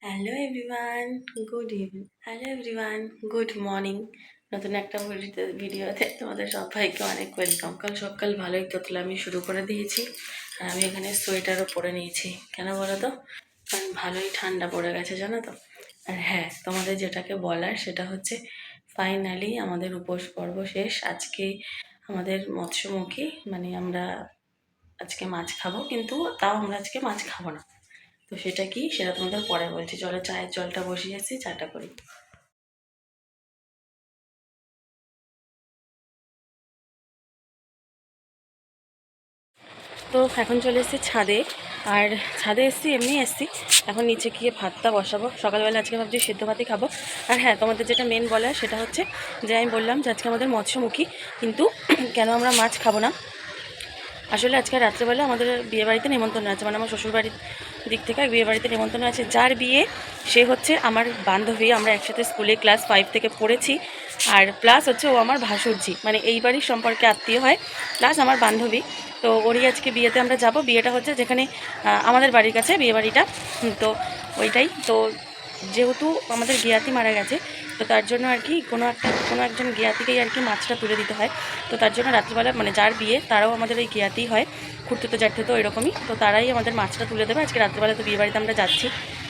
Hello everyone, good morning. নতুন একটা ভিডিওতে তোমাদের সবাইকে অনেক ওয়েলকাম। কাল সকাল ভালোই তোতলা আমি শুরু করে দিয়েছি, আর আমি এখানে সোয়েটারও পরে নিয়েছি। কেন বলো তো? কারণ ভালোই ঠান্ডা পড়ে গেছে, জানো তো। আর হ্যাঁ, তোমাদের যেটাকে বলার সেটা হচ্ছে ফাইনালি আমাদের উপোস পর্ব শেষ। আজকে আমাদের মৎস্যমুখী, মানে আমরা আজকে মাছ খাবো, কিন্তু তাও আমরা আজকে মাছ খাবো না। তো সেটা কি, সেটা তোমাদের পরে বলছি। চলো, চায়ের জলটা বসিয়েছি, চাটা করি। তো এখন চলে এসেছি ছাদে, আর ছাদে এসেছি এমনি এসেছি। এখন নিচে গিয়ে ভাতটা বসাবো। সকালবেলা আজকে ভাবছি সিদ্ধ ভাতই খাবো। আর হ্যাঁ, তোমাদের যেটা মেন বলার সেটা হচ্ছে যে আমি বললাম যে আজকে আমাদের মৎস্যমুখী, কিন্তু কেন আমরা মাছ খাবো না। আসলে আজকে রাত্রেবেলা আমাদের বিয়েবাড়িতে নিমন্ত্রণ আছে, মানে আমার শ্বশুরবাড়ির দিক থেকে বিয়েবাড়িতে নিমন্ত্রণ আছে। যার বিয়ে সে হচ্ছে আমার বান্ধবী, আমরা একসাথে স্কুলে ক্লাস 5 থেকে পড়েছি। আর প্লাস হচ্ছে ও আমার ভাসুরজি, মানে এই বাড়ির সম্পর্কে আত্মীয় হয়, প্লাস আমার বান্ধবী। তো ওরই আজকে বিয়েতে আমরা যাব। বিয়েটা হচ্ছে যেখানে আমাদের বাড়ির কাছে বিয়েবাড়িটা, তো ওইটাই। তো যেহেতু আমাদের জ্ঞাতি মারা গেছে, তো তার জন্য আর কি কোনো একজন জ্ঞাতিকেই আর কি মাছটা তুলে দিতে হয়। তো তার জন্য রাত্রিবেলা, মানে যার বিয়ে তারাও আমাদের ওই জ্ঞাতিই হয়, খুঁড়তুতো জ্যাঠতুতো এরকমই। তো তারাই আমাদের মাছটা তুলে দেবে আজকে রাত্রিবেলা। তো বিয়ে বাড়িতে আমরা যাচ্ছি,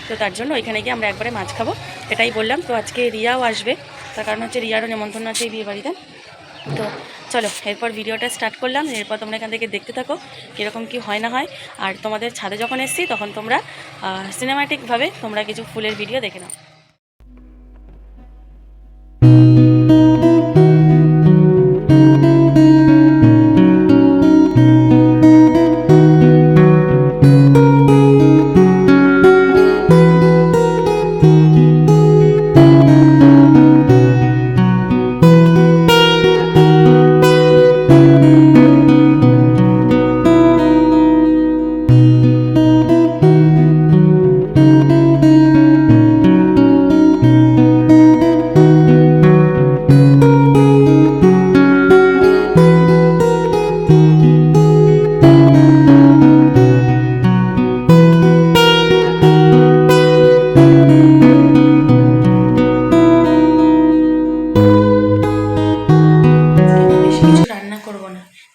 তো তার জন্য ওইখানে গিয়ে আমরা একবারে মাছ খাবো, এটাই বললাম। তো আজকে রিয়াও আসবে, তার কারণ হচ্ছে রিয়ারও নিমন্ত্রণ আছে এই বিয়ে বাড়িতে। তো চলো, এরপর ভিডিওটা স্টার্ট করলাম। এরপর তোমরা এখান থেকে দেখতে থাকো কীরকম কী হয় না হয়। আর তোমাদের ছাদে যখন এসছি তখন তোমরা সিনেম্যাটিকভাবে তোমরা কিছু ফুলের ভিডিও দেখে নাও।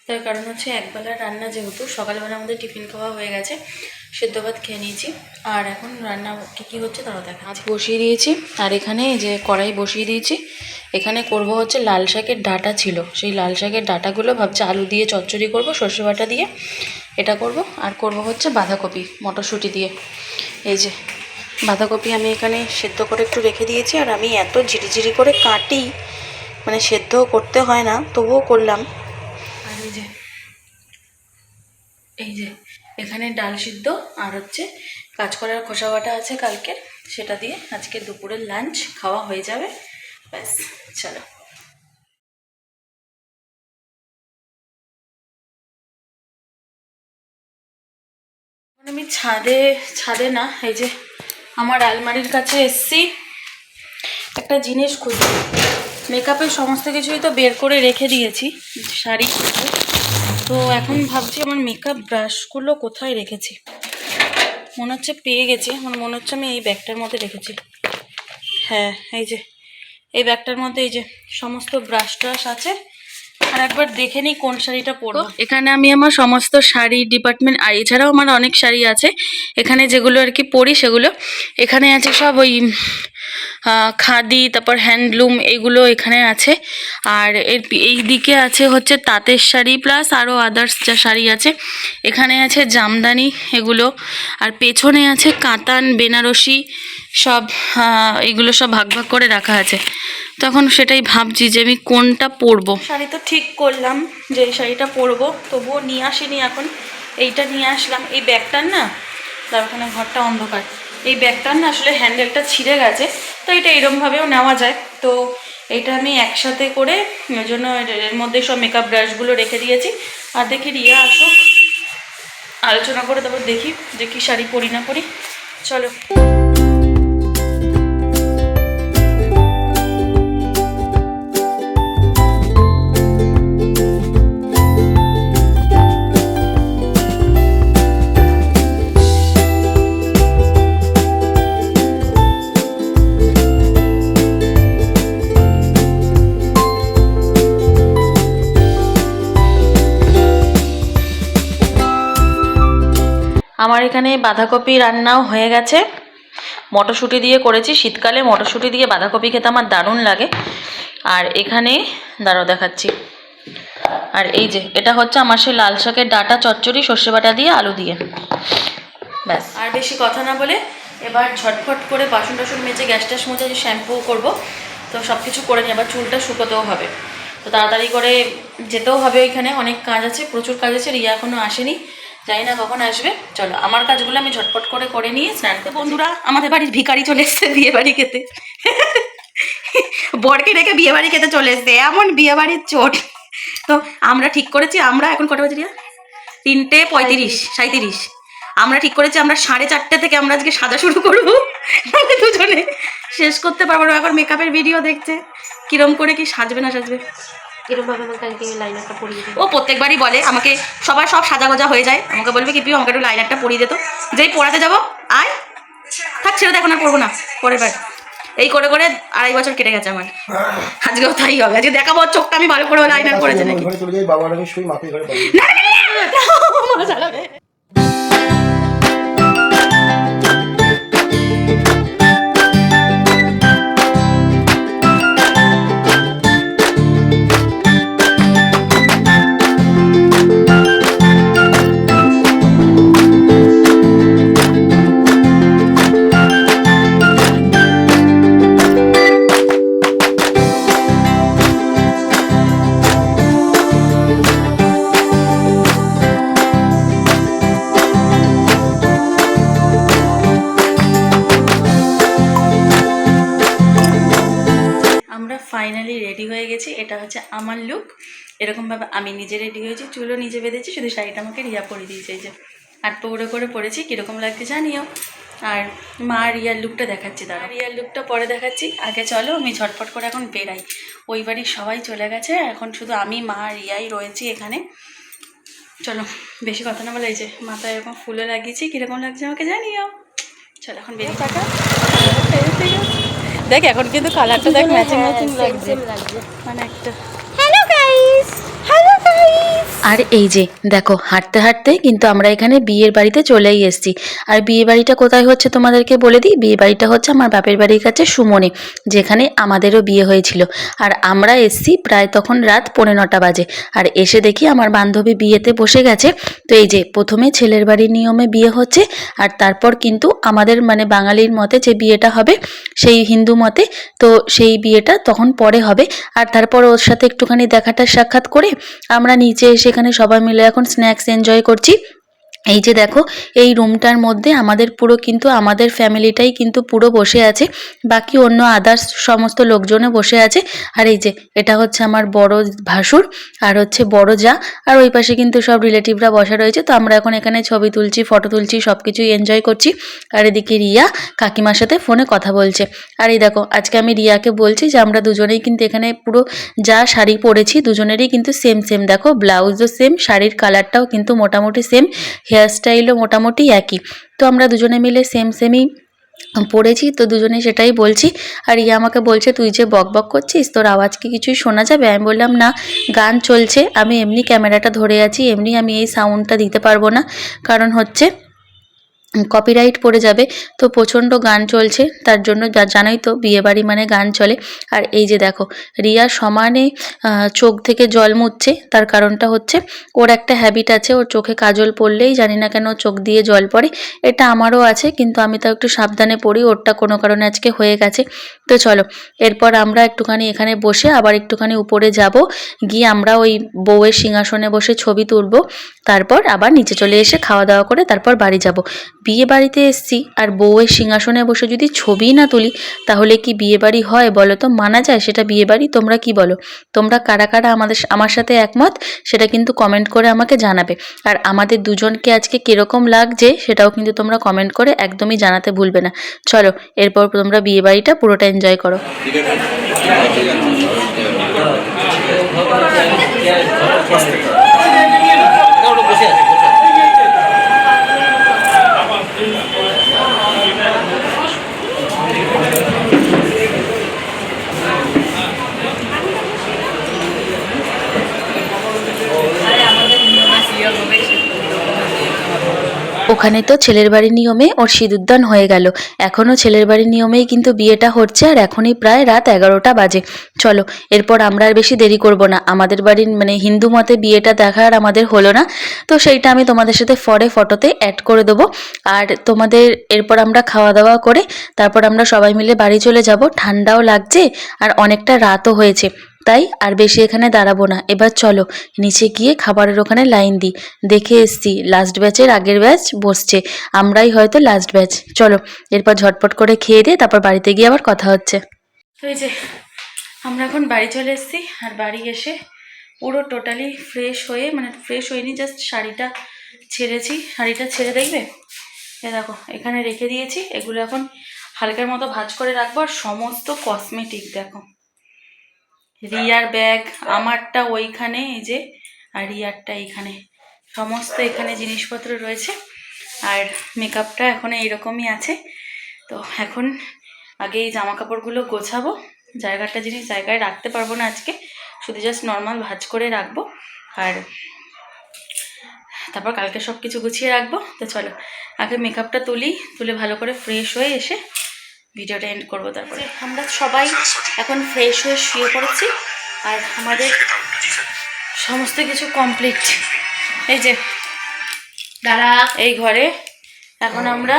তার কারণ হচ্ছে একবেলা রান্না, যেহেতু সকালবেলা আমাদের টিফিন খাওয়া হয়ে গেছে, সেদ্ধ ভাত খেয়ে নিয়েছি। আর এখন রান্না কী হচ্ছে তারা দেখা। মাছ বসিয়ে দিয়েছি, আর এখানে যে কড়াই বসিয়ে দিয়েছি, এখানে করব হচ্ছে লাল শাকের ডাঁটা ছিল, সেই লাল শাকের ডাঁটাগুলো ভাবছি আলু দিয়ে চচ্চড়ি করব, সর্ষে বাটা দিয়ে এটা করব। আর করব হচ্ছে বাঁধাকপি মটরশুঁটি দিয়ে। এই যে বাঁধাকপি আমি এখানে সেদ্ধ করে একটু রেখে দিয়েছি, আর আমি এত ঝিরিঝিরি করে কাটি, মানে সেদ্ধ করতে হয় না, তবুও করলাম। আর এই যে এখানে ডাল সিদ্ধ আর হচ্ছে কাঁচকলার খোসা বাটা আছে কালকের, সেটা দিয়ে আজকে দুপুরের লাঞ্চ খাওয়া হয়ে যাবে, ব্যাস। চলো, আমি ছাদে না, এই যে আমার আলমারির কাছে এসছি, একটা জিনিস খুঁজছি। মেকআপের সমস্ত কিছুই তো বের করে রেখে দিয়েছি, শাড়ি। তো এখন ভাবছি আমার মেকআপ ব্রাশগুলো কোথায় রেখেছি। মনে হচ্ছে পেয়ে গেছি, আমার মনে হচ্ছে আমি এই ব্যাগটার মধ্যে রেখেছি। হ্যাঁ, এই যে এই ব্যাগটার মধ্যে এই যে সমস্ত ব্রাশ ট্রাশ আছে। আর একবার দেখে নিই কোন শাড়িটা পরবো। এখানে আমি আমার সমস্ত শাড়ি ডিপার্টমেন্ট, আর এছাড়াও আমার অনেক শাড়ি আছে এখানে, যেগুলো আর কি পরি সেগুলো এখানে আছে সব। ওই খাদি, তারপর হ্যান্ডলুম, এগুলো এখানে আছে। আর এই দিকে আছে হচ্ছে তাঁতের শাড়ি, প্লাস আরও আদার্স যা শাড়ি আছে। এখানে আছে জামদানি এগুলো, আর পেছনে আছে কাতান, বেনারসি সব। এগুলো সব ভাগ ভাগ করে রাখা আছে। তখন সেটাই ভাবছি যে আমি কোনটা পরবো। শাড়ি তো ঠিক করলাম যে এই শাড়িটা পরবো, তবুও নিয়ে আসিনি এখন, এইটা নিয়ে আসলাম। এই ব্যাগটার না, তার ওখানে ঘরটা অন্ধকার, এই ব্যাগটার না আসলে হ্যান্ডেলটা ছিঁড়ে গেছে, তো এটা এরমভাবেও নেওয়া যায়। তো এইটা আমি একসাথে করে ওই জন্য এর মধ্যে সব মেকআপ ব্রাশগুলো রেখে দিয়েছি। আর দেখি রিয়া আসুক, আলোচনা করে তারপর দেখি যে কি শাড়ি পরি না পরি। চলো। আমার এখানে বাঁধাকপি রান্নাও হয়ে গেছে, মটরশুঁটি দিয়ে করেছি। শীতকালে মটরশুঁটি দিয়ে বাঁধাকপি খেতে আমার দারুণ লাগে। আর এখানে দাঁড়াও দেখাচ্ছি। আর এই যে এটা হচ্ছে আমার সেই লাল শাকের ডাঁটা চচ্চড়ি, সর্ষে বাটা দিয়ে আলু দিয়ে। ব্যাস, আর বেশি কথা না বলে এবার ঝটফট করে বাসন টাসন মেজে গ্যাস ট্যাস মুছে যে শ্যাম্পু করবো, তো সব কিছু করে নিই। আবার চুলটা শুকোতেও হবে, তো তাড়াতাড়ি করে যেতেও হবে। ওইখানে অনেক কাজ আছে, প্রচুর কাজ আছে। রিয়া এখনও আসেনি, জানি না কখন আসবে। চলো আমার কাজগুলো আমি ঝটপট করে নিয়ে স্নান করতে। বন্ধুরা, আমাদের বাড়ির ভিখারি চলে এসছে বিয়ে বাড়ি খেতে। বরকে রেখে বিয়ে বাড়ি খেতে চলে এসছে, এমন বিয়ে বাড়ির চোট। তো আমরা ঠিক করেছি, আমরা এখন কটা বাজে রিয়া? 3:37 আমরা ঠিক করেছি আমরা 4:30 থেকে আমরা আজকে সাজা শুরু করবো। দুজনে শেষ করতে পারবো না। এখন মেকআপের ভিডিও দেখছে কিরম করে কি সাজবে না সাজবে। ও প্রত্যেকবারই বলে আমাকে, সবার সব সাজা গোজা হয়ে যায়, আমাকে বলবে কি পিউ আমাকে একটু লাইনারটা পরিয়ে দিত। যেই পড়াতে যাবো আয় থাক, ছেড়ে এখন আর পড়বো না, পরের বার। এই করে করে 2.5 বছর কেটে গেছে আমার। আজকেও তাই হবে, আজকে দেখাবো চোখটা আমি ভালো করে লাইনার করেছে নাকি। ফাইনালি রেডি হয়ে গেছি। এটা হচ্ছে আমার লুক। এরকমভাবে আমি নিজে রেডি হয়েছি, চুলও নিজে বেঁধেছি, শুধু শাড়িটা আমাকে রিয়া পরিয়ে দিয়েছে। এই যে আর পৌড়ে করে পরেছি, কীরকম লাগছে জানিও। আর মা রিয়ার লুকটা দেখাচ্ছি, দাঁড়া রিয়ার লুকটা পরে দেখাচ্ছি। আগে চলো আমি ঝটপট করে এখন বেরাই। ওই বাড়ির সবাই চলে গেছে, এখন শুধু আমি মা রিয়াই রয়েছি এখানে। চলো বেশি কথা না বলে, এই যে মাথায় এরকম ফুলও লাগিয়েছি, কীরকম লাগছে আমাকে জানিও। চলো এখন বেরিয়ে টাকা। দেখ এখন কিন্তু কালারটা দেখ ম্যাচিং ম্যাচিং লাগছে, মানে একটা। Hello guys, hello guys. আর এই যে দেখো হাঁটতে হাঁটতে কিন্তু আমরা এখানে বিয়ের বাড়িতে চলেই এসেছি। আর বিয়ে বাড়িটা কোথায় হচ্ছে তোমাদেরকে বলে দিই। বিয়ে বাড়িটা হচ্ছে আমার বাপের বাড়ির কাছে সুমনে, যেখানে আমাদেরও বিয়ে হয়েছিল। আর আমরা এসছি প্রায় তখন রাত 9:45 বাজে। আর এসে দেখি আমার বান্ধবী বিয়েতে বসে গেছে। তো এই যে প্রথমে ছেলের বাড়ির নিয়মে বিয়ে হচ্ছে, আর তারপর কিন্তু আমাদের মানে বাঙালির মতে যে বিয়েটা হবে সেই হিন্দু মতে, তো সেই বিয়েটা তখন পরে হবে। আর তারপর ওর সাথে একটুখানি দেখাটা সাক্ষাৎ করে আমরা নিচে এসে এখানে সবাই মিলে এখন স্ন্যাক্স এনজয় করছি। এই যে দেখো এই রুমটার মধ্যে আমাদের পুরো কিন্তু আমাদের ফ্যামিলিটাই কিন্তু পুরো বসে আছে, বাকি অন্য আদার্স সমস্ত লোকজনে বসে আছে। আর এই যে এটা হচ্ছে আমার বড় ভাসুর, আর হচ্ছে বড় যা, আর ওই পাশে কিন্তু সব রিলেটিভরা বসা রয়েছে। তো আমরা এখন এখানে ছবি তুলছি, ফটো তুলছি, সব কিছুই এনজয় করছি। আর এদিকে রিয়া কাকিমার সাথে ফোনে কথা বলছে। আর এই দেখো আজকে আমি রিয়াকে বলছি যে আমরা দুজনেই কিন্তু এখানে পুরো যা শাড়ি পরেছি দুজনেরই কিন্তু সেম সেম, দেখো ব্লাউজও সেম, শাড়ির কালারটাও কিন্তু মোটামুটি সেম, হেয়ার স্টাইলও মোটামুটি একই। তো আমরা দুজনে মিলে সেম সেমই পড়েছি, তো দুজনে সেটাই বলছি। আর ইয়ে আমাকে বলছে তুই যে বক বক করছিস তোর আওয়াজ কি কিছুই শোনা যাবে? আমি বললাম না, গান চলছে, আমি এমনি ক্যামেরাটা ধরে আছি, এমনি আমি এই সাউন্ডটা দিতে পারবো না, কারণ হচ্ছে কপিরাইট পড়ে যাবে। তো প্রচণ্ড গান চলছে, তার জন্য জানোই তো বিয়েবাড়ি মানে গান চলে। আর এই যে দেখো রিয়া সমানে চোখ থেকে জল মুছছে, তার কারণটা হচ্ছে ওর একটা হ্যাবিট আছে, ওর চোখে কাজল পড়লেই জানি না কেন চোখ দিয়ে জল পড়ে। এটা আমারও আছে, কিন্তু আমি তো একটু সাবধানে পড়ি, ওরটা কোনো কারণে আজকে হয়ে গেছে। তো চলো এরপর আমরা একটুখানি এখানে বসে আবার একটুখানি উপরে যাব, গিয়ে আমরা ওই বউয়ের সিংহাসনে বসে ছবি তুলব, তারপর আবার নিচে চলে এসে খাওয়া দাওয়া করে তারপর বাড়ি যাব। বিয়ে বাড়িতে এসছি আর বউয়ের সিংহাসনে বসে যদি ছবি না তুলি তাহলে কি বিয়ে বাড়ি হয় বলো তো? মানা যায় সেটা বিয়ে বাড়ি? তোমরা কি বলো? তোমরা কারা কারা আমার সাথে একমত সেটা কিন্তু কমেন্ট করে আমাকে জানাবে। আর আমাদের দুজনকে আজকে কিরকম লাগছে সেটাও কিন্তু তোমরা কমেন্ট করে একদমই জানাতে ভুলবে না। চলো এরপর তোমরা বিয়ে বাড়িটা পুরোটা এনজয় করো। ও ওখানে তো ছেলের বাড়ির নিয়মে ওর সিঁদুরদান হয়ে গেল, এখনও ছেলের বাড়ির নিয়মেই কিন্তু বিয়েটা হচ্ছে, আর এখনই প্রায় রাত 11টা বাজে। চলো এরপর আমরা আর বেশি দেরি করব না, আমাদের বাড়ির মানে হিন্দু মতে বিয়েটা দেখার আমাদের হলো না, তো সেইটা আমি তোমাদের সাথে ফটোতে অ্যাড করে দেবো। আর তোমাদের এরপর আমরা খাওয়া দাওয়া করে তারপর আমরা সবাই মিলে বাড়ি চলে যাব, ঠান্ডাও লাগছে আর অনেকটা রাতও হয়েছে, তাই আর বেশি এখানে দাঁড়াবো না। এবার চলো নিচে গিয়ে খাবারের ওখানে লাইন দিই। দেখে এসছি লাস্ট ব্যাচের আগের ব্যাচ বসছে, আমরাই হয়তো লাস্ট ব্যাচ। চলো এরপর ঝটপট করে খেয়ে দিয়ে তারপর বাড়িতে গিয়ে আবার কথা হচ্ছে। তো এই যে আমরা এখন বাড়ি চলে এসেছি, আর বাড়ি এসে পুরো টোটালি ফ্রেশ হয়ে, মানে ফ্রেশ হয়নি, জাস্ট শাড়িটা ছেড়েছি, শাড়িটা ছেড়ে দেখবে এ দেখো এখানে রেখে দিয়েছি, এগুলো এখন হালকার মতো ভাঁজ করে রাখবো। আর সমস্ত কসমেটিক দেখো, রিয়ার ব্যাগ আমারটা ওইখানে, এই যে, আর রিয়ারটা এইখানে, সমস্ত এখানে জিনিসপত্র রয়েছে। আর মেকআপটা এখন এইরকমই আছে। তো এখন আগে এই জামা কাপড়গুলো গোছাবো, জায়গাটা জিনিস জায়গায় রাখতে পারবো না আজকে, শুধু জাস্ট নর্মাল ভাঁজ করে রাখবো, আর তারপর কালকে সব কিছু গুছিয়ে রাখবো। তো চলো আগে মেকআপটা তুলে ভালো করে ফ্রেশ হয়ে এসে ভিডিওটা এন্ড করবো। তারপরে আমরা সবাই এখন ফ্রেশ হয়ে শুয়ে পড়েছি, আর আমাদের সমস্ত কিছু কমপ্লিট। এই যে দাঁড়া, এই ঘরে এখন আমরা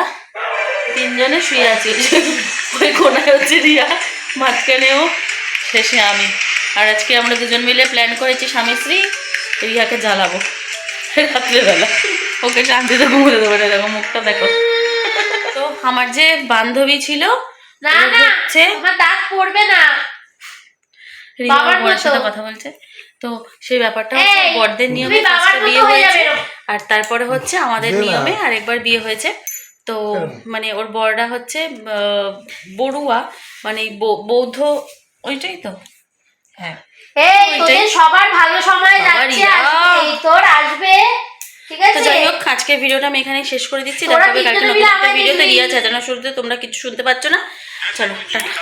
তিনজনে শুয়ে আছি, ওই কোনায় হচ্ছে রিয়া, মাঝখানেও, শেষে আমি। আর আজকে আমরা দুজন মিলে প্ল্যান করেছি স্বামী স্ত্রী রিয়াকে জ্বালাবো রাত্রেবেলা, ওকে শান্তিতে ঘুমোতে দেবো না। দেখো মুখটা দেখো। তো আমার যে বান্ধবী ছিল, না না আমার দাঁত পড়বে না, রিয়ার বরের সাথে কথা বলছে, তো সেই ব্যাপারটা হচ্ছে বড়দের নিয়মে বিয়ে হয়েছে, আর তারপরে হচ্ছে আমাদের নিয়মে আরেকবার বিয়ে হয়েছে। তো মানে ওর বড়রা হচ্ছে বড়ুয়া, মানে বৌদ্ধ, ওইটাই তো। হ্যাঁ সবার ভালো সময় যাচ্ছে, তোর আসবে, ঠিক আছে। যাই হোক আজকের ভিডিওটা আমি এখানে শেষ করে দিচ্ছি, দেখা হবে কালকে নতুন একটা ভিডিওতে। রিয়া চেঁচানো শুনতে তোমরা কিছু শুনতে পাচ্ছ না, চলো টাটা।